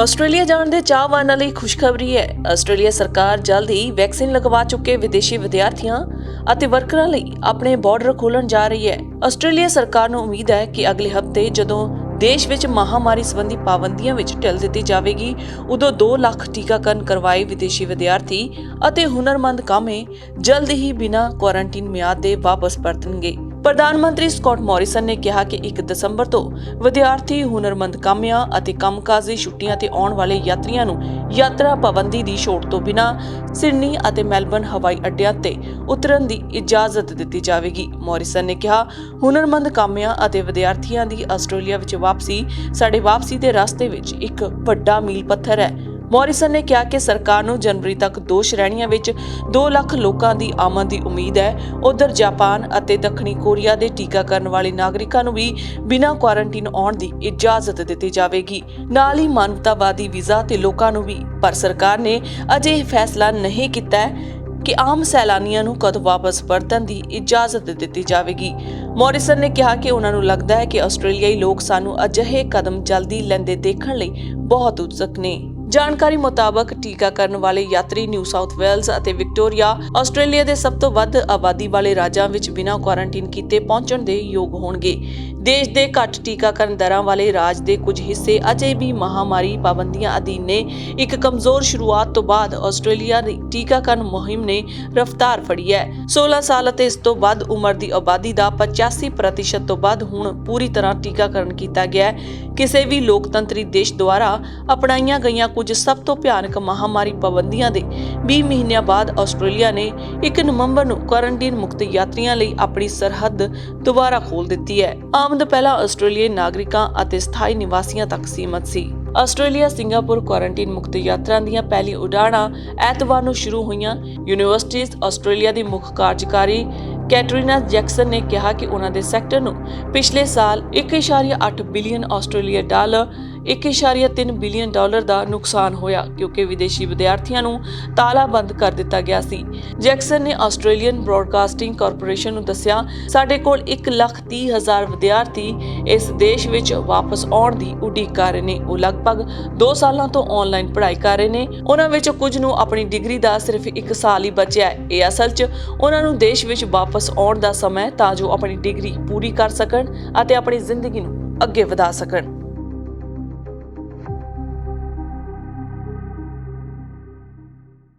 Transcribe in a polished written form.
Australia ਜਾਣ ਦੇ ਚਾਹਵਾਨਾਂ ਲਈ ਖੁਸ਼ਖਬਰੀ ਹੈ। ਆਸਟ੍ਰੇਲੀਆ ਸਰਕਾਰ ਜਲਦ ਹੀ ਵੈਕਸੀਨ ਲਗਵਾ ਚੁੱਕੇ ਵਿਦੇਸ਼ੀ ਵਿਦਿਆਰਥੀਆਂ ਅਤੇ ਵਰਕਰਾਂ ਲਈ ਆਪਣੇ ਬਾਰਡਰ ਖੋਲ੍ਹਣ ਜਾ ਰਹੀ ਹੈ। ਆਸਟ੍ਰੇਲੀਆ ਸਰਕਾਰ ਨੂੰ ਉਮੀਦ ਹੈ ਕਿ ਅਗਲੇ ਹਫ਼ਤੇ ਜਦੋਂ ਦੇਸ਼ ਵਿੱਚ ਮਹਾਮਾਰੀ ਸੰਬੰਧੀ ਪਾਬੰਦੀਆਂ ਵਿੱਚ ਢਿੱਲ ਦਿੱਤੀ ਜਾਵੇਗੀ, ਉਦੋਂ 2 ਲੱਖ ਟੀਕਾਕਰਨ ਕਰਵਾਏ ਵਿਦੇਸ਼ੀ ਵਿਦਿਆਰਥੀ ਅਤੇ ਹੁਨਰਮੰਦ ਕਾਮੇ ਜਲਦ ਹੀ ਬਿਨਾਂ ਕੁਆਰੰਟੀਨ ਮਿਆਦ ਦੇ ਵਾਪਸ ਪਰਤਣਗੇ। ਪ੍ਰਧਾਨ ਮੰਤਰੀ ਸਕਾਟ ਮੋਰਿਸਨ ਨੇ ਕਿਹਾ ਕਿ 1 ਦਸੰਬਰ ਤੋਂ ਵਿਦਿਆਰਥੀ, ਹੁਨਰਮੰਦ ਕਾਮਿਆਂ ਅਤੇ ਕੰਮਕਾਜੀ ਛੁੱਟੀਆਂ ਤੇ ਆਉਣ ਵਾਲੇ ਯਾਤਰੀਆਂ ਨੂੰ ਯਾਤਰਾ ਪਾਬੰਦੀ ਦੀ ਛੋਟ ਤੋਂ ਬਿਨਾਂ ਸਿਡਨੀ ਅਤੇ ਮੈਲਬਰਨ ਹਵਾਈ ਅੱਡਿਆਂ ਤੇ ਉਤਰਨ ਦੀ ਇਜਾਜ਼ਤ ਦਿੱਤੀ ਜਾਵੇਗੀ। ਮੋਰਿਸਨ ਨੇ ਕਿਹਾ, ਹੁਨਰਮੰਦ ਕਾਮਿਆਂ ਅਤੇ ਵਿਦਿਆਰਥੀਆਂ ਦੀ ਆਸਟ੍ਰੇਲੀਆ ਵਿੱਚ ਵਾਪਸੀ ਸਾਡੇ ਵਾਪਸੀ ਦੇ ਰਸਤੇ ਵਿੱਚ ਇੱਕ ਵੱਡਾ ਮੀਲ ਪੱਥਰ ਹੈ। ਮੋਰਿਸਨ ਨੇ ਕਿਹਾ ਕਿ ਸਰਕਾਰ ਨੂੰ ਜਨਵਰੀ ਤੱਕ 2 ਸ਼੍ਰੇਣੀਆਂ ਵਿੱਚ 2 ਲੱਖ ਲੋਕਾਂ ਦੀ ਆਮਦ ਦੀ ਉਮੀਦ ਹੈ। ਉਧਰ ਜਾਪਾਨ ਅਤੇ ਦੱਖਣੀ ਕੋਰੀਆ ਦੇ ਟੀਕਾਕਰਨ ਵਾਲੇ ਨਾਗਰਿਕਾਂ ਨੂੰ ਵੀ ਬਿਨਾਂ ਕੁਆਰੰਟੀਨ ਆਉਣ ਦੀ ਇਜਾਜ਼ਤ ਦਿੱਤੀ ਜਾਵੇਗੀ, ਨਾਲ ਹੀ ਮਾਨਵਤਾਵਾਦੀ ਵੀਜ਼ਾ ਤੇ ਲੋਕਾਂ ਨੂੰ ਵੀ। ਪਰ ਸਰਕਾਰ ਨੇ ਅਜੇ ਇਹ ਫੈਸਲਾ ਨਹੀਂ ਕੀਤਾ ਕਿ ਆਮ ਸੈਲਾਨੀਆਂ ਨੂੰ ਕਦੋਂ ਵਾਪਸ ਪਰਤਣ ਦੀ ਇਜਾਜ਼ਤ ਦਿੱਤੀ ਜਾਵੇਗੀ। ਮੋਰਿਸਨ ਨੇ ਕਿਹਾ ਕਿ ਉਹਨਾਂ ਨੂੰ ਲੱਗਦਾ ਹੈ ਕਿ ਆਸਟ੍ਰੇਲੀਆਈ ਲੋਕ ਸਾਨੂੰ ਅਜਿਹੇ ਕਦਮ ਜਲਦੀ ਲੈਂਦੇ ਦੇਖਣ ਲਈ ਬਹੁਤ ਉਤਸੁਕ ਨੇ। ਜਾਣਕਾਰੀ ਮੁਤਾਬਕ ਟੀਕਾਕਰਨ ਵਾਲੇ ਯਾਤਰੀ ਨਿਊ ਸਾਊਥ ਵੇਲਜ਼ ਅਤੇ ਵਿਕਟੋਰੀਆ ਆਸਟ੍ਰੇਲੀਆ ਦੇ ਸਭ ਤੋਂ ਵੱਧ ਆਬਾਦੀ ਵਾਲੇ ਰਾਜਾਂ ਵਿੱਚ ਬਿਨਾਂ ਕੁਆਰੰਟੀਨ ਕੀਤੇ ਪਹੁੰਚਣ ਦੇ ਯੋਗ ਹੋਣਗੇ। ਦੇਸ਼ ਦੇ ਘੱਟ ਟੀਕਾਕਰਨ ਦਰਾਂ ਵਾਲੇ ਰਾਜ ਦੇ ਕੁਝ ਹਿੱਸੇ ਅਜੇ ਵੀ ਮਹਾਮਾਰੀ ਪਾਬੰਦੀਆਂ ਅਧੀਨ ਨੇ। ਇੱਕ ਕਮਜ਼ੋਰ ਸ਼ੁਰੂਆਤ ਤੋਂ ਬਾਅਦ ਆਸਟ੍ਰੇਲੀਆ ਦੀ ਟੀਕਾਕਰਨ ਮੁਹਿੰਮ ਨੇ ਰਫ਼ਤਾਰ ਫੜੀ ਹੈ। 16 ਸਾਲ ਅਤੇ ਇਸ ਤੋਂ ਵੱਧ ਉਮਰ ਦੀ ਆਬਾਦੀ ਦਾ 85% ਤੋਂ ਵੱਧ ਹੁਣ ਪੂਰੀ ਤਰ੍ਹਾਂ ਟੀਕਾਕਰਨ ਕੀਤਾ ਗਿਆ ਹੈ। ਕਿਸੇ ਵੀ ਲੋਕਤੰਤਰੀ ਦੇਸ਼ ਦੁਆਰਾ ਅਪਣਾਈਆਂ ਗਈਆਂ ਕੁਝ ਸਭ ਤੋਂ ਭਿਆਨਕ ਮਹਾਮਾਰੀ ਪਾਬੰਦੀਆਂ ਦੇ 20 ਮਹੀਨਿਆਂ ਬਾਅਦ ਆਸਟ੍ਰੇਲੀਆ ਨੇ 1 ਨਵੰਬਰ ਨੂੰ ਕੁਆਰੰਟੀਨ ਮੁਕਤ ਯਾਤਰੀਆਂ ਲਈ ਆਪਣੀ ਸਰਹੱਦ ਦੁਬਾਰਾ ਖੋਲ੍ਹ ਦਿੱਤੀ ਹੈ। ਆਮਦ ਪਹਿਲਾਂ ਆਸਟ੍ਰੇਲੀਆਈ ਨਾਗਰਿਕਾਂ ਅਤੇ ਸਥਾਈ ਨਿਵਾਸੀਆਂ ਤੱਕ ਸੀਮਤ ਸੀ। ਆਸਟ੍ਰੇਲੀਆ ਸਿੰਗਾਪੁਰ ਕੁਆਰੰਟੀਨ ਮੁਕਤ ਯਾਤਰੀਆਂ ਦੀਆਂ ਪਹਿਲੀ ਉਡਾਣਾਂ ਐਤਵਾਰ ਨੂੰ ਸ਼ੁਰੂ ਹੋਈਆਂ। ਯੂਨੀਵਰਸਿਟੀਜ਼ ਆਸਟ੍ਰੇਲੀਆ ਦੀ ਮੁੱਖ ਕਾਰਜਕਾਰੀ ਕੈਟਰੀਨਾ ਜੈਕਸਨ ਨੇ ਕਿਹਾ ਕਿ ਉਹਨਾਂ ਦੇ ਸੈਕਟਰ ਨੂੰ ਪਿਛਲੇ ਸਾਲ 1.8 billion Australia dollar 1.3 billion dollar ਦਾ ਨੁਕਸਾਨ ਹੋਇਆ ਕਿਉਂਕਿ ਵਿਦੇਸ਼ੀ ਵਿਦਿਆਰਥੀਆਂ ਨੂੰ ਤਾਲਾਬੰਦ ਕਰ ਦਿੱਤਾ ਗਿਆ ਸੀ। ਜੈਕਸਨ ਨੇ ਆਸਟ੍ਰੇਲੀਅਨ ਬ੍ਰੌਡਕਾਸਟਿੰਗ ਕਾਰਪੋਰੇਸ਼ਨ ਨੂੰ ਦੱਸਿਆ, ਸਾਡੇ ਕੋਲ 1,30,000 ਵਿਦਿਆਰਥੀ ਇਸ ਦੇਸ਼ ਵਿੱਚ ਵਾਪਸ ਆਉਣ ਦੀ ਉਡੀਕ ਕਰ ਰਹੇ ਨੇ। ਉਹ ਲਗਭਗ 2 ਸਾਲਾਂ ਤੋਂ ਆਨਲਾਈਨ ਪੜ੍ਹਾਈ ਕਰ ਰਹੇ ਨੇ। ਉਹਨਾਂ ਵਿੱਚੋਂ ਕੁਝ ਨੂੰ ਆਪਣੀ ਡਿਗਰੀ ਦਾ ਸਿਰਫ 1 ਸਾਲ ਹੀ ਬਚਿਆ ਹੈ। ਇਹ ਅਸਲ 'ਚ ਉਹਨਾਂ ਨੂੰ ਦੇਸ਼ ਵਿੱਚ ਵਾਪਸ ਆਉਣ ਦਾ ਸਮਾਂ ਤਾਂ ਜੋ ਆਪਣੀ ਡਿਗਰੀ ਪੂਰੀ ਕਰ ਸਕਣ ਅਤੇ ਆਪਣੀ ਜ਼ਿੰਦਗੀ ਨੂੰ ਅੱਗੇ ਵਧਾ ਸਕਣ।